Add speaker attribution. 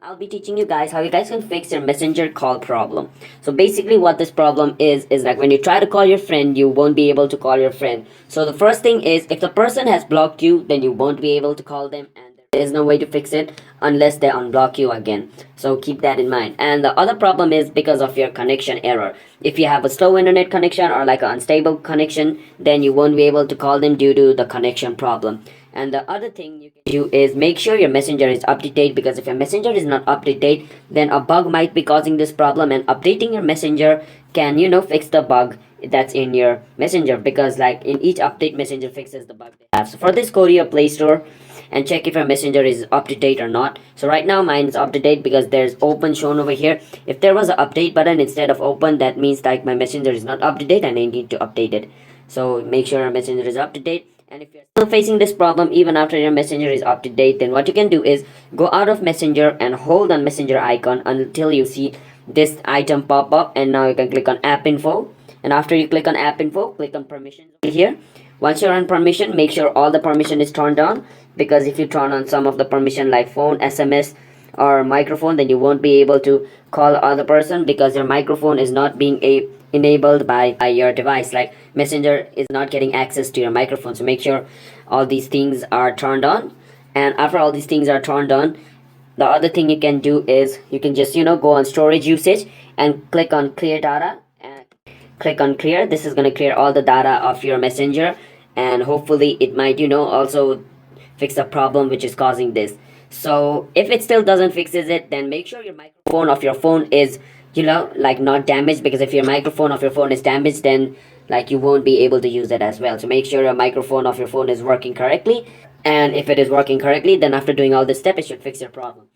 Speaker 1: I'll be teaching you guys how you guys can fix your messenger call problem. So basically what this problem is like when you try to call your friend, you won't be able to call your friend. So the first thing is, if the person has blocked you, then you won't be able to call them, and there is no way to fix it unless they unblock you again. So keep that in mind. And the other problem is because of your connection error. If you have a slow internet connection or like an unstable connection, then you won't be able to call them due to the connection problem. And the other thing you can do is make sure your messenger is up to date, because if your messenger is not up to date, then a bug might be causing this problem, and updating your messenger can fix the bug that's in your messenger, because like in each update, messenger fixes the bug they have. So for this, go to your Play Store and check if your messenger is up to date or not. So right now mine is up to date because there's open shown over here. If there was an update button instead of open, that means like my messenger is not up to date and I need to update it. So make sure your messenger is up to date. And if you're still facing this problem even after your messenger is up to date, then what you can do is go out of messenger and hold on messenger icon until you see this item pop up, and now you can click on app info. And after you click on app info, click on permissions over here. Once you're on permission, make sure all the permission is turned on, because if you turn on some of the permission like phone, SMS, or microphone, then you won't be able to call other person, because your microphone is not being enabled by your device. Like messenger is not getting access to your microphone. So make sure all these things are turned on. And after all these things are turned on, the other thing you can do is you can just go on storage usage and click on clear data, and click on clear. This is going to clear all the data of your messenger, and hopefully it might also fix the problem which is causing this. So if it still doesn't fixes it, then make sure your microphone of your phone is like not damaged, because if your microphone of your phone is damaged, then like you won't be able to use it as well. So make sure your microphone of your phone is working correctly, and if it is working correctly, then after doing all this step, it should fix your problem.